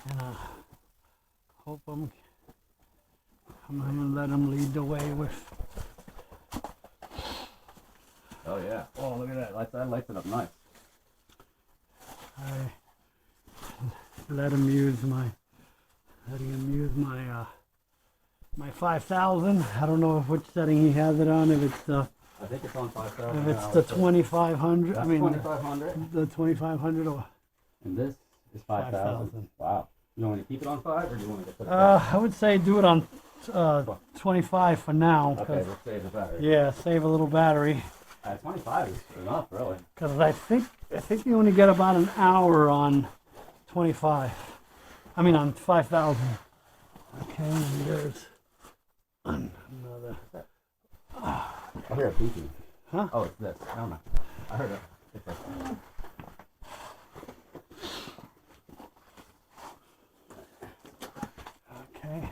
And hope I'm gonna let him lead the way with. Oh yeah. Oh, look at that. That lights it up nice. I let him use my my 5,000. I don't know which setting he has it on. If it's I think it's on 5,000. if it's the 2,500. I mean 2,500. the 2,500 or. And this is 5,000. Wow. You want me to keep it on 5 or do you want me to put it I would say do it on 25 for now. Okay, we'll save the battery. Yeah, save a little battery. 25 is enough, really. Because I think you only get about an hour on 25. I mean on 5,000. Okay, and there's another. I hear a beeping. Huh? Oh, it's this. I don't know. I heard it. It's this. Okay.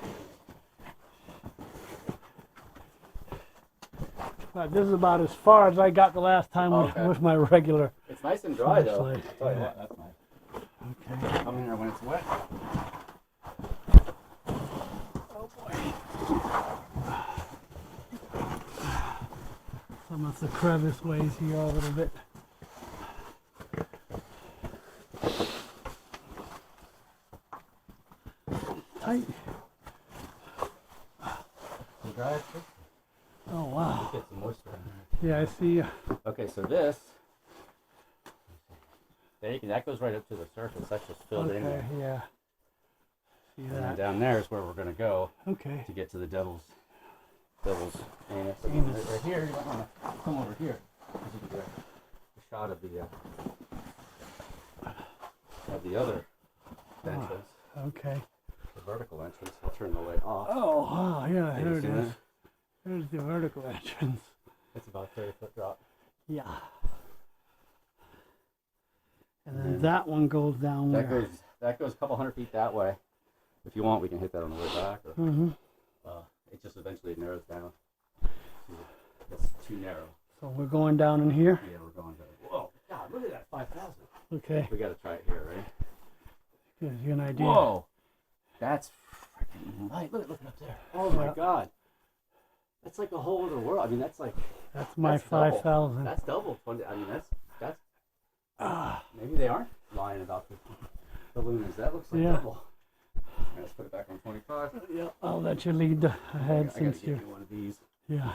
But this is about as far as I got the last time with my regular. It's nice and dry though. flashlight. I'll tell you what, that's nice. Okay. Come in there when it's wet. Oh boy. Some of the crevice ways here a little bit. Tight. Dry. Oh wow. Get some moisture in there. Yeah, I see. Okay, so this. That goes right up to the surface. That's just filled in there. Yeah. See And then that? down there is where we're going to go Okay. to get to the devil's anus. Anus. Right here, you want to come over here. So you can get a shot of the other entrance. Okay. The vertical entrance. I'll turn the light off. Oh wow, yeah, Can there you it see is. that? There's the vertical entrance. It's about a 30-foot drop. Yeah. And then that one goes down That where? goes a couple hundred feet that way. If you want, we can hit that on the way back. Or, Mm-hmm. it just eventually narrows down. It's too narrow. So we're going down in here? Yeah, we're going to. Whoa, God, look at that 5,000. Okay. We got to try it here, right? Gives you an idea. Whoa, that's freaking light. Look up there. Oh my God. That's like a whole other world. I mean, that's like. That's my that's double. 5,000. That's double. I mean, that's. Maybe they aren't lying about the lumens. That looks like double. Let's put it back on 25. Yeah, I'll let you lead ahead I since gotta you. get you one of these. Yeah.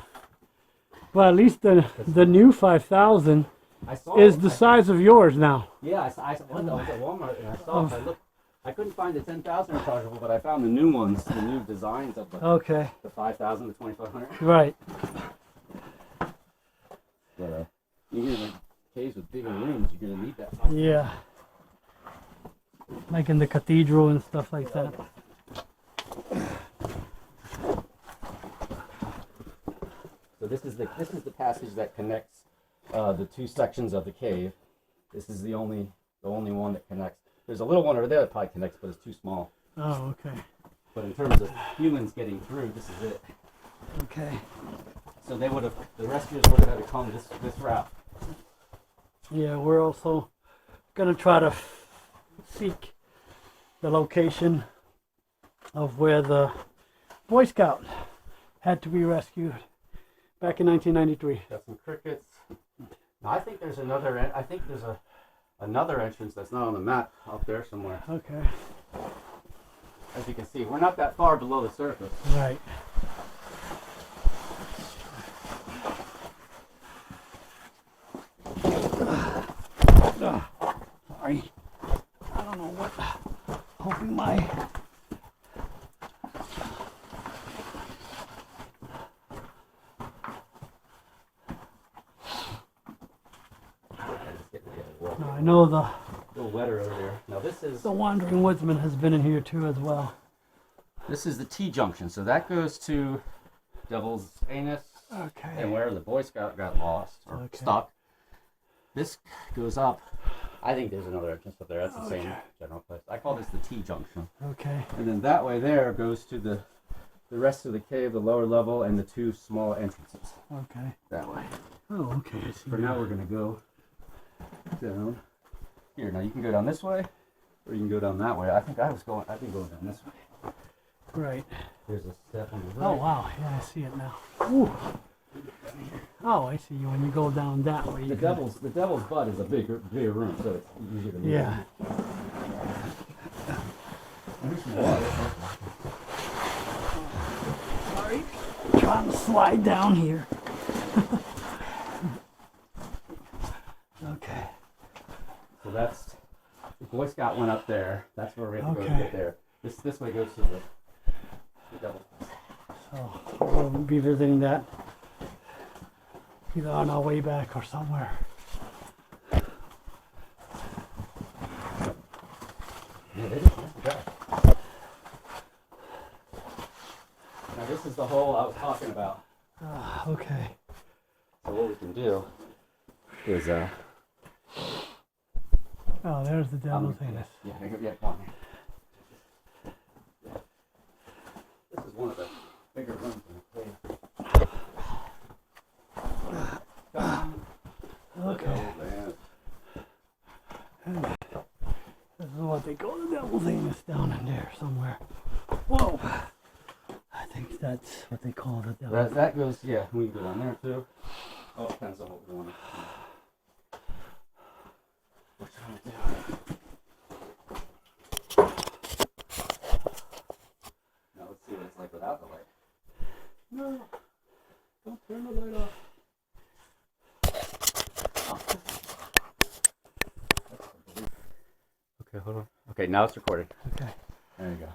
Well, at least the new 5,000 is the size of yours now. Yeah, I was at Walmart and I saw it. I looked. I couldn't find the 10,000 rechargeable, but I found the new ones, the new designs of Okay. the 5,000, the 2,500. Right. But you get in caves with bigger rooms, you're gonna need that. Yeah. Like in the cathedral and stuff like that. So this is the passage that connects the two sections of the cave. This is the only one that connects. There's a little one over there that probably connects, but it's too small. Oh, okay. But in terms of humans getting through, this is it. Okay. So the rescuers would have had to come this route. Yeah, we're also gonna try to seek the location of where the Boy Scout had to be rescued back in 1993. Got some crickets. Now, I think there's another. I think there's another entrance that's not on the map up there somewhere. Okay. As you can see, we're not that far below the surface. Right. Sorry. I don't know what. Hoping my. No, I know A little wetter over there. Now the Wandering Woodsman has been in here too as well. This is the T-Junction, so that goes to Devil's Anus. Okay. And where the Boy Scout got lost or stuck. This goes up. I think there's another entrance up there. That's the same general place. I call this the T-Junction. Okay. And then that way there goes to the rest of the cave, the lower level, and the two small entrances. Okay. That way. Oh, okay. I see. For now, we're going to go down here. Now you can go down this way, Or you can go down that way. I've been going down this way. Right. There's a step on the right. Oh, wow. Yeah, I see it now. Ooh. Oh, I see you. When you go down that way, you The devil's butt is a bigger room, so it's easier to move. Yeah. There's some water. Sorry. Trying to slide down here. Okay. So that's the Boy Scout went up there. That's where we have to go to Okay. get there. This way goes to the devil's butt. So we'll be visiting that either on our way back or somewhere. Yeah, it is. That's the guy. Now this is the hole I was talking about. Okay. So what we can do is Oh, there's the devil's anus. Yeah, come on. This is one of the bigger rooms in the cave. Okay. This is what they call the devil's anus down in there somewhere. Whoa. I think that's what they call the devil's. That goes, yeah, we can go down there too. Oh, it depends on what we want to do. What we're trying to do. Now let's see what it's like without the light. No, don't turn the light off. Okay, hold on. Okay, now it's recording. Okay. There you go.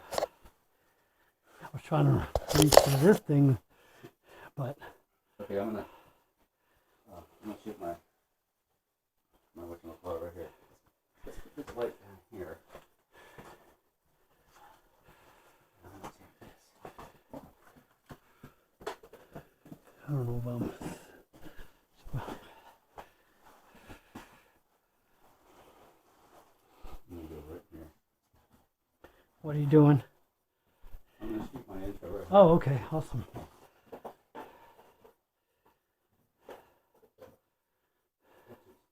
I was trying to reach to this thing, but Okay, I'm gonna shoot my whatchamacallit right here. Let's put this light down here. I don't know about. I'm gonna go right here. What are you doing? I'm gonna shoot my intro right here. Oh, okay, awesome.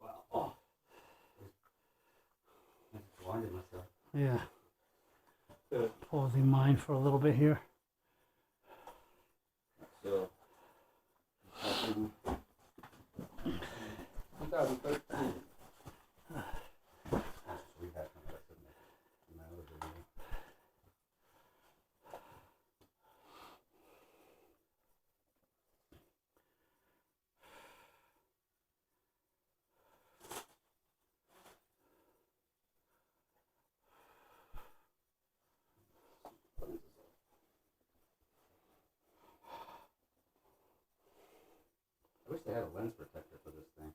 Wow. Oh. I blinded myself. Yeah. Pausing mine for a little bit here. So, 2013. I wish they had a lens protector for this thing.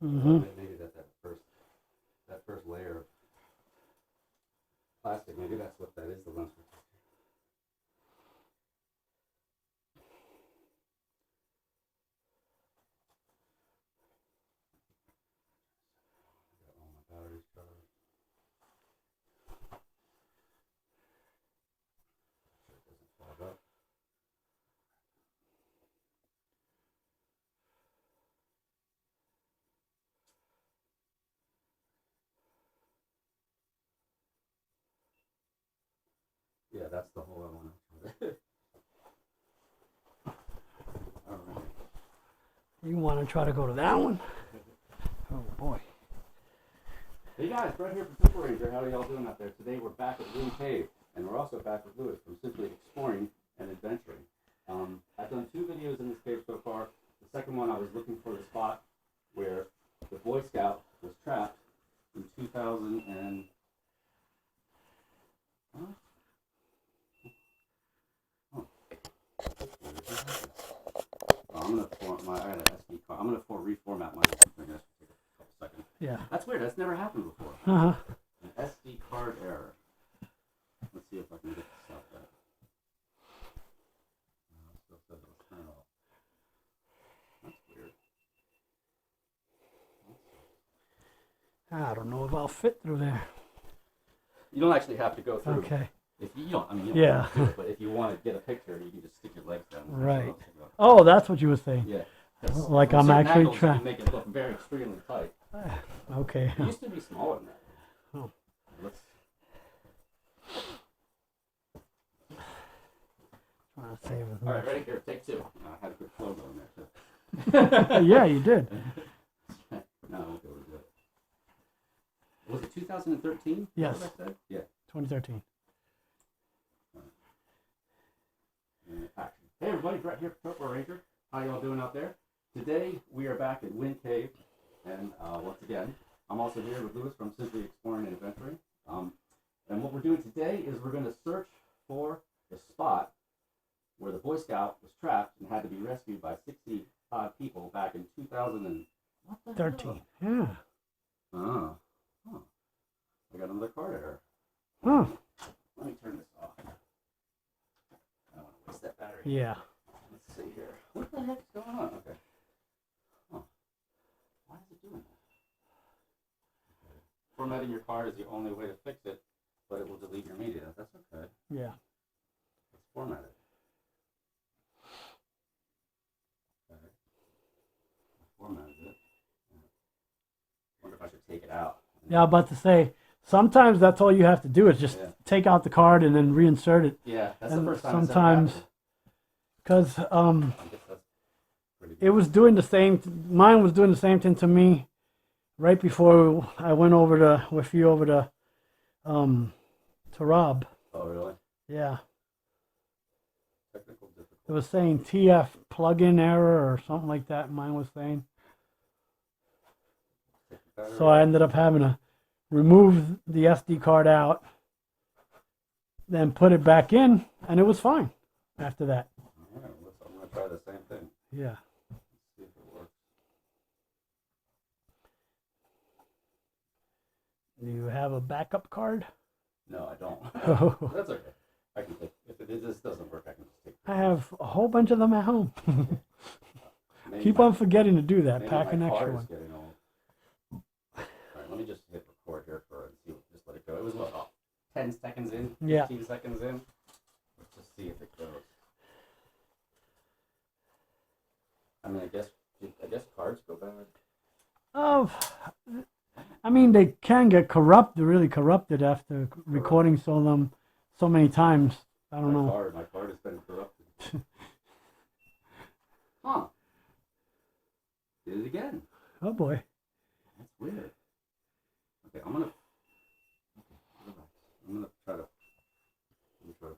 Mm-hmm. Maybe that first layer of plastic, maybe that's what that is, the lens protector. I got all my batteries charged. So it doesn't fog up. Yeah, that's the hole I want to. All right. You want to try to go to that one? Oh boy. Hey guys, Brett here from Topo Ranger. How are y'all doing out there? Today we're back at Loon Cave, and we're also back with Lewis from Simply Exploring and Adventuring. I've done 2 videos in this cave so far. The second one, I was looking for the spot where the Boy Scout was trapped in 2000 and... Huh? I'm gonna reformat my thing. That's gonna take a couple seconds. Yeah. That's weird. That's never happened before. Uh-huh. An SD card error. Let's see if I can get this out there. No, it still says it was turned off. That's weird. I don't know if I'll fit through there. You don't actually have to go through. Okay. If you don't, I mean, you don't Yeah. have to do it, but if you want to get a picture, you can just stick your legs down. Right. Oh, that's what you were saying. Yeah. Like I'm certain actually angles, you trying. can make it look very extremely tight. Okay. It used to be smaller than that. Oh. Let's Save as All right, much. ready? Here, take two. I had a good flow going there, too. Yeah, you did. No, I won't be able to do it. Was it 2013? Yes. Is that what I said? Yeah. 2013. Action. Hey everybody, Brett here from Topo Ranger. How y'all doing out there? Today we are back at Wind Cave, and once again, I'm also here with Lewis from Simply Exploring and Adventuring. And what we're doing today is we're going to search for the spot where the Boy Scout was trapped and had to be rescued by 60 odd people back in 2013. Yeah. Oh. I got another card error. Huh. Let me turn this off. I don't want to waste that battery. Yeah. Let's see here. What the heck's going on? Okay. Huh. Why is it doing that? Okay. Formatting your card is the only way to fix it, but it will delete your media. That's okay. Yeah. Let's format it. Okay. I formatted it. Wonder if I should take it out. Yeah, I'm about to say, sometimes that's all you have to do is just take out the card and then reinsert it. Yeah, that's and the first time sometimes, because I guess that's pretty good. it was doing the same, mine was doing the same thing to me right before I went over to, with you over to Rob. Oh, really? Yeah. Technical difficulty. It was saying TF plugin error or something like that, mine was saying. So I ended up having to remove the SD card out, then put it back in, and it was fine after that. All right, I'm going to try the same thing. Yeah. Let's see if it works. Do you have a backup card? No, I don't. Oh. That's okay. I can take, if this doesn't work, I can just take it. I have a whole bunch of them at home. Maybe Keep my- on forgetting to do that. maybe Pack an my extra card one. is getting old. All right, let me just hit record here and see. Just let it go. It was what, 10 seconds in? 15 seconds in? Let's just see if it goes. I mean, I guess cards go bad. Oh, I mean, they can get really corrupted after recording so many times. I don't know. My card has been corrupted. Huh. Did it again. Oh boy. That's weird. Okay, I'm gonna try to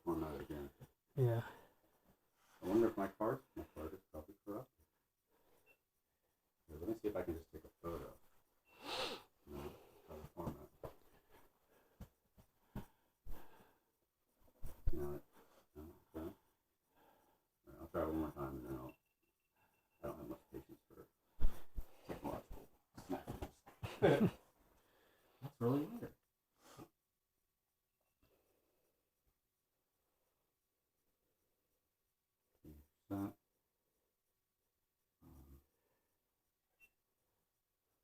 format it again. Yeah. I wonder if my card is probably corrupted. Here, let me see if I can just take a photo. No, try to format. No, okay. Right, I'll try one more time and then I don't have much patience for technological snafus. That's really weird.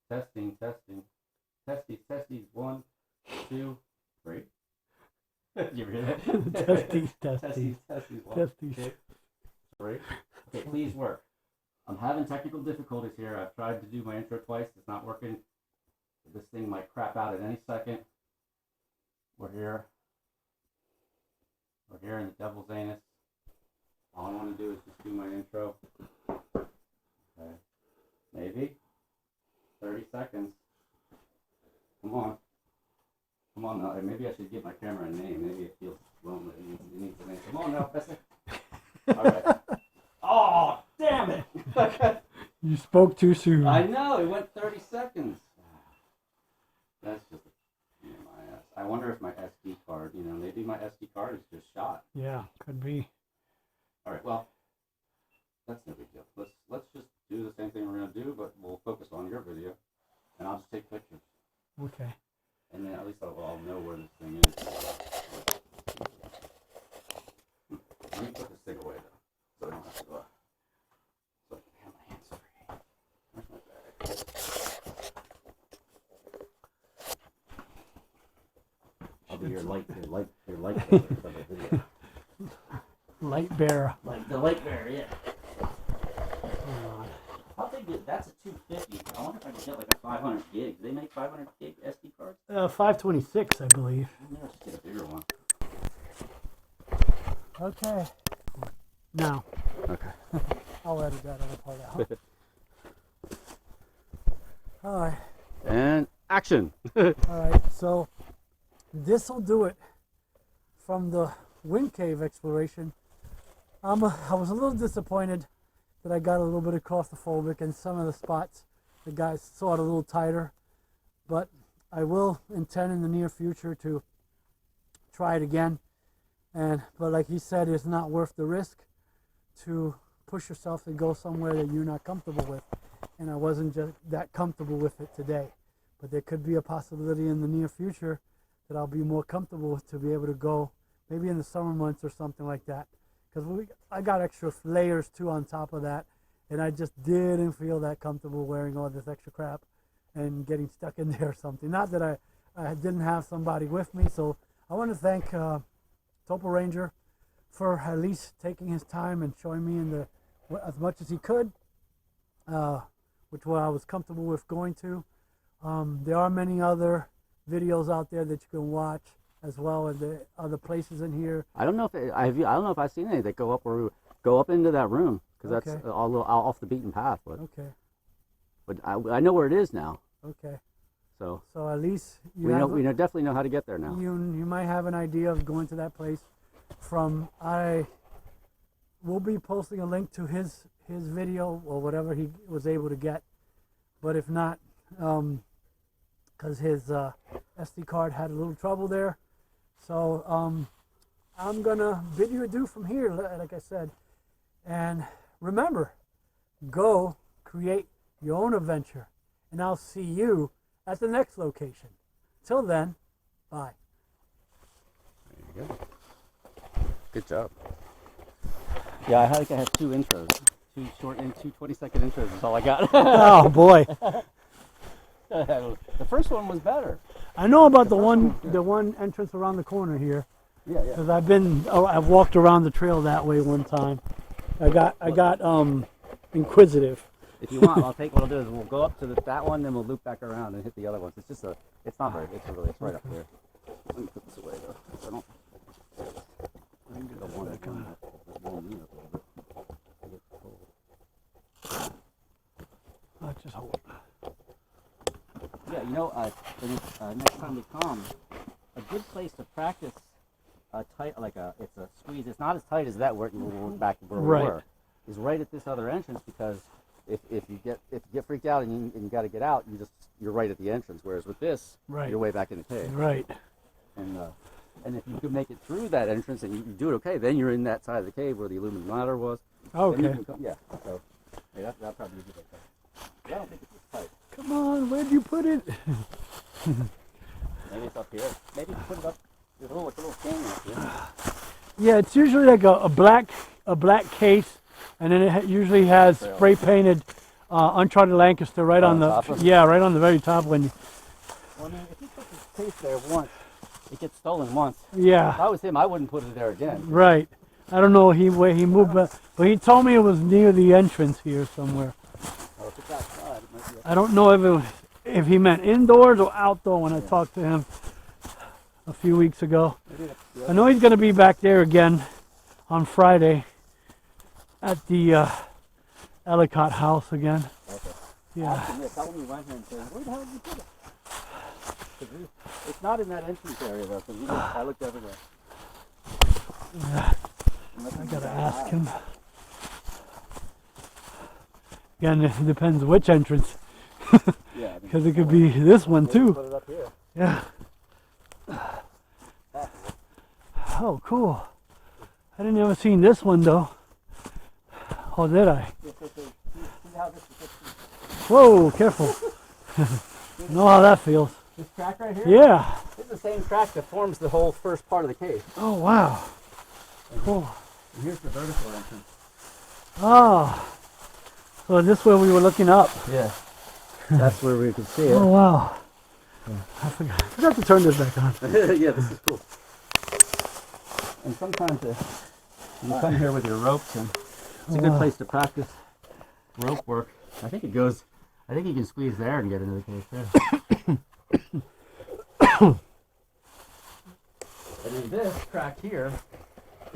Testing. 1, 2, 3. You hear that? Testes. Testes. 1, Testes. 2, 3. Okay, please work. I'm having technical difficulties here. I've tried to do my intro twice. It's not working. This thing might crap out at any second. We're here in the devil's anus. All I want to do is just do my intro. Okay. Maybe 30 seconds. Come on now. Maybe I should give my camera a name. Maybe it feels lonely. It needs a name. Come on now, that's it. All right. Oh, damn it! You spoke too soon. I know. It went 30 seconds. That's just a pain in my ass. I wonder if my SD card, maybe my SD card is just shot. Yeah, could be. All right. Well, that's no big deal. Let's just do the same thing we're gonna do, but we'll focus on your video, and I'll just take pictures. Okay. And then at least I'll know where this thing is. Let me put this thing away though, so I don't have to so I can have my hands free. Where's my bag? I'll be your light bearer for the video. Light bearer. Like the light bearer, yeah. How big is that's a 250? I wonder if I can get like a 500 gig. Do they make 500 gig SD cards? 526, I believe. I'll just get a bigger one. Okay. Now. Okay. I'll edit that other part out. All right. And action. All right. So this will do it from the wind cave exploration. I was a little disappointed that I got a little bit claustrophobic in some of the spots. The guys saw it a little tighter, but I will intend in the near future to try it again. But like he said, it's not worth the risk to push yourself to go somewhere that you're not comfortable with. And I wasn't just that comfortable with it today. But there could be a possibility in the near future that I'll be more comfortable with to be able to go, maybe in the summer months or something like that. Because I got extra layers too on top of that, and I just didn't feel that comfortable wearing all this extra crap and getting stuck in there or something. Not that I didn't have somebody with me, so I want to thank Topo Ranger for at least taking his time and showing me as much as he could, which I was comfortable with going to. There are many other videos out there that you can watch, as well as the other places in here. I don't know if I don't know if I've seen any that go up into that room, because that's a little off the beaten path. But okay. But I know where it is now. Okay. So at least we definitely know how to get there now. You might have an idea of going to that place. I will be posting a link to his video or whatever he was able to get, but if not, because his SD card had a little trouble there. So I'm gonna bid you adieu from here, like I said. And remember, go create your own adventure. And I'll see you at the next location. Till then, bye. There you go. Good job. Yeah, I think I had 2 intros. 2 short and 2 20-second intros. That's all I got. Oh boy. The first one was better. I know about the one entrance around the corner here. Yeah. Because I've walked around the trail that way one time. I got inquisitive. If you want, what I'll do is we'll go up to that one, then we'll loop back around and hit the other ones. It's not very, it's right up here. Let me put this away though. I don't want to come up a little bit. Just hold. Yeah, next time we come, a good place to practice it's a squeeze. It's not as tight as that where we're back where we were. Is right at this other entrance, because if you get freaked out and you got to get out, you're right at the entrance. Whereas with this, you're way back in the cave. Right. And if you could make it through that entrance and you do it okay, then you're in that side of the cave where the aluminum ladder was. Okay. So that'll probably be okay. I don't think it's tight. Come on, where'd you put it? Maybe it's up here. Maybe you put it up. There's a little canyon up here. Yeah, it's usually like a black case, and then it usually has spray painted Uncharted Lancaster right on the right on the very top when you. Well, I mean, if you put this case there once, it gets stolen once. Yeah. If I was him, I wouldn't put it there again. Right. I don't know where he moved, but he told me it was near the entrance here somewhere. Well, if it's outside, it might be. I don't know if he meant indoors or outdoor when I talked to him a few weeks ago. I know he's going to be back there again on Friday at the Ellicott house again. Okay. Yeah. Tell him you went here and said, where the hell did you put it? It's not in that entrance area though, because I looked everywhere. Yeah. I gotta ask him. Again, it depends which entrance. Yeah. Because it could be this one too. Put it up here. Yeah. Oh, cool. I didn't ever seen this one though. Oh, did I? Whoa, careful. Know how that feels. This track right here? Yeah. This is the same track that forms the whole first part of the cave. Oh, wow. Cool. And here's the vertical entrance. Oh. So this way we were looking up. Yeah. That's where we could see it. Oh, wow. Yeah. I forgot to turn this back on. Yeah, this is cool. And sometimes you come here with your ropes, and it's a good place to practice rope work. I think you can squeeze there and get into the cave too. And then this track here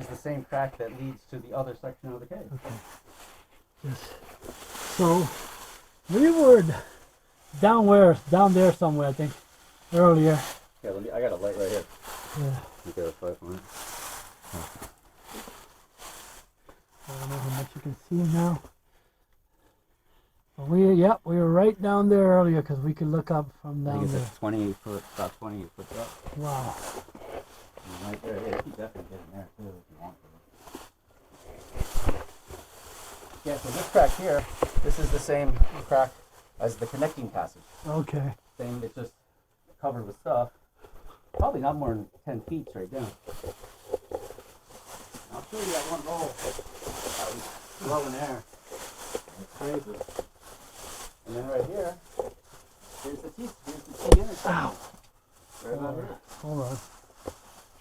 is the same crack that leads to the other section of the cave. Okay. Yes. So we were down there somewhere, I think, earlier. Yeah, I got a light right here. Yeah. You got a five on it. I don't know how much you can see now. But we were right down there earlier because we could look up from I down think there. it's 28 foot, about 28 foot up. Wow. And right there, yeah, you can definitely get in there too if you want to. Yeah, so this crack here, this is the same crack as the connecting passage. Okay. Same, it's just covered with stuff. Probably not more than 10 feet straight down. I'll show you that one hole that was low in air. It's crazy. And then right here, here's the T intersection. Ow. Right about here. Hold on.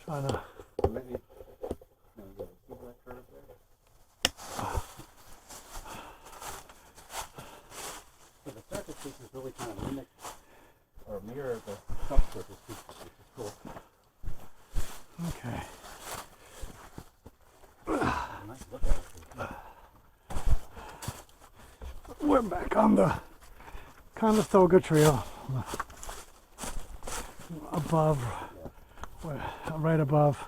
Trying to. Maybe, no, you see that curve there? So the surface features really kind of mimic or mirror the subsurface features, which is cool. Okay. Nice look at it. We're back on the Conestoga Trail. Above. Right above.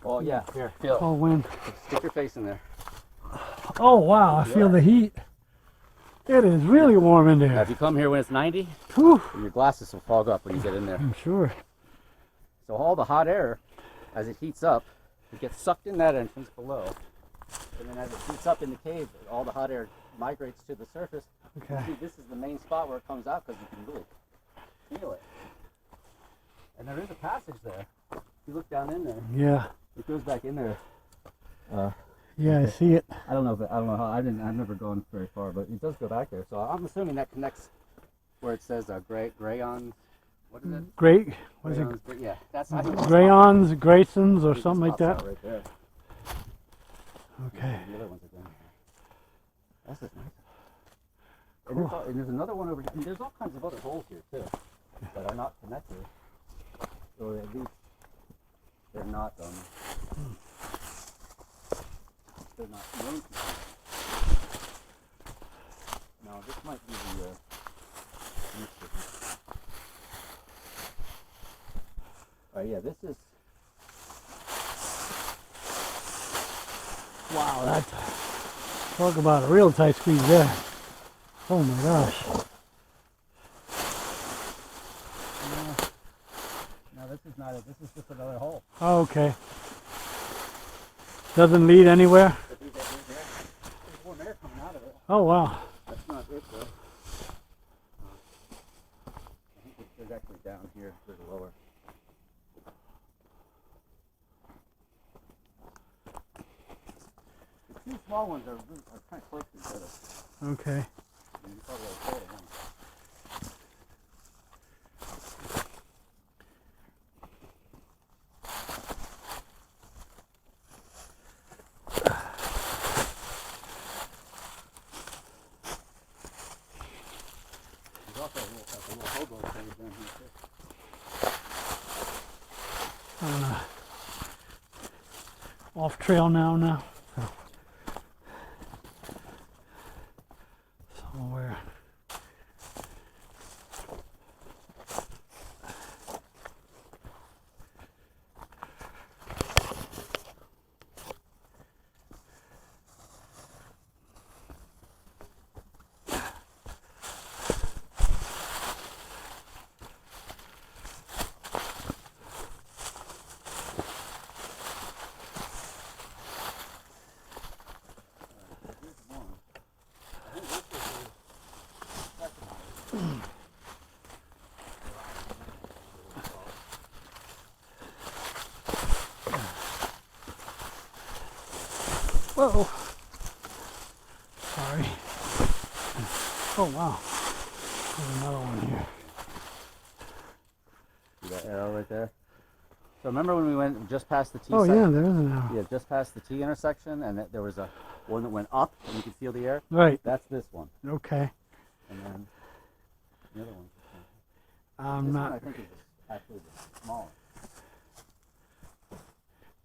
Oh yeah, here, feel it. Cold wind. Stick your face in there. Oh wow, I feel the heat. It is really warm in Now, there. if you come here when it's 90, Whew, your glasses will fog up when you get in there. I'm sure. So all the hot air, as it heats up, it gets sucked in that entrance below. And then as it heats up in the cave, all the hot air migrates to the surface. Okay. See, this is the main spot where it comes out because you can really feel it. And there is a passage there. If you look down in there, Yeah. it goes back in there. Yeah, I see it. I don't know how. I've never gone very far, but it does go back there. So I'm assuming that connects where it says Grayons. What is it? Great. What is it? Grayons, yeah, that's I think that's Grayons, Graysons, or the something like spots that. out right there. Okay. The other ones are down here. That's just nice. And, Cool. and there's another one over here. And there's all kinds of other holes here too that are not connected, or at least they're not they're not known to be. Now this might be the yeah, this is Wow, that. Talk about a real tight squeeze there. Oh my gosh. no, this is not it. This is just another hole. Oh, okay. Doesn't lead anywhere. There's warm air coming out of it. Oh wow. That's not it though. I think it's actually down here, a little lower. The two small ones are kind of close to each other. Okay. And you probably have told them. There's also a little hobo cave down here too. Off trail now. Somewhere. Whoa. Sorry. Oh wow. There's another one here. See that arrow right there? So remember when we went just past the T Oh sec- yeah, there is an arrow. Yeah, just past the T intersection, and there was a one that went up, and you could feel the air. Right. That's this one, Okay. and then the other one. I'm This not. one I think is actually the smaller.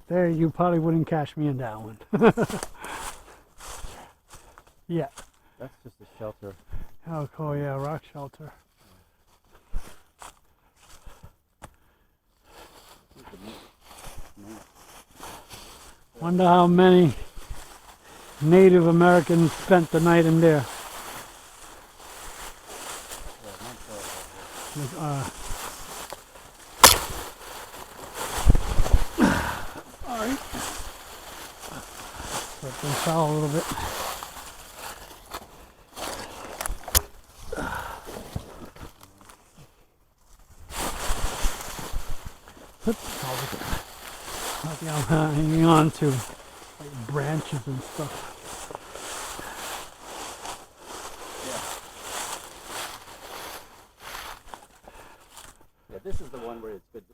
There, you probably wouldn't cash me in that one. Yeah. That's just a shelter. Oh, cool. Yeah, rock shelter. Wonder how many Native Americans spent the night in there. Alright. Let them towel a little bit. Maybe I'm hanging on to like branches and stuff. Yeah, this is the one where it's good.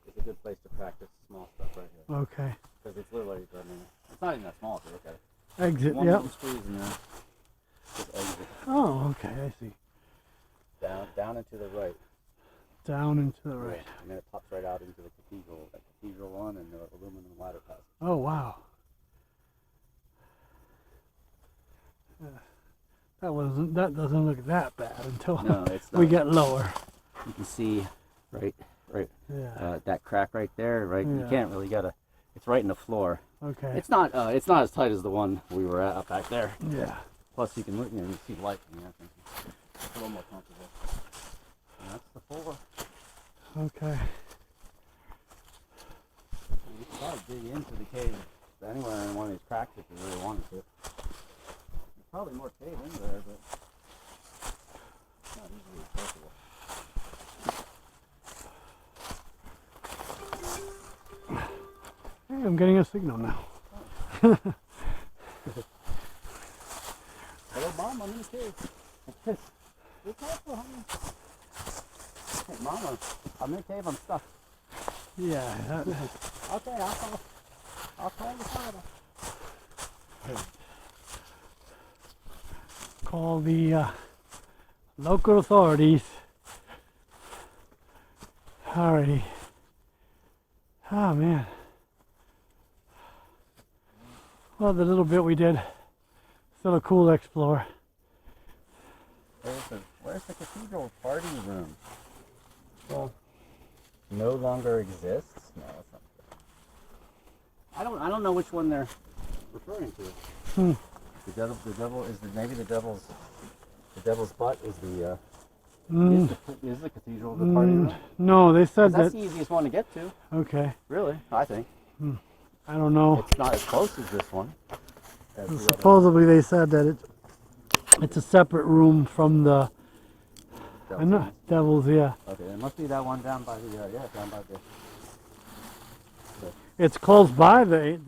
It's a good place to practice small stuff right here. Okay. Because it's literally, I mean, it's not even that small if you look at it. Exit, One yep. little squeeze and then just exit. Oh, okay, I see. Down and to the right. Down and to the right. And then it pops right out into the cathedral. That cathedral one and the aluminum ladder pass. Oh, wow. That doesn't look that bad until No, it's not. we get lower. You can see right, Yeah. that crack right there, right? You Yeah. can't really it's right in the floor. Okay. It's not as tight as the one we were at up back there. Yeah. Plus you can look, you see the light coming out. It's a little more comfortable. And that's the floor. Okay. You can probably dig into the cave anywhere in one of these cracks if you really wanted to. There's probably more cave in there, but it's not easily accessible. Hey, I'm getting a signal now. Hello, Mom, I'm in the cave. Be careful, honey. Hey, Mama, I'm in the cave, I'm stuck. Yeah. Okay, I'll call the father. Call the local authorities. Alrighty. Oh, man. Well, the little bit we did, still a cool explore. Where's the cathedral party room? Well, no longer exists? No, that's not good. I don't know which one they're referring to. The devil is maybe the devil's butt is the is the cathedral the party room? No, they said That's that. the easiest one to get to. Okay. Really, I think. I don't know. It's not as close as this one. Supposedly they said that it's a separate room from the Devils, yeah. Okay, it must be that one down by the down by the. It's close by the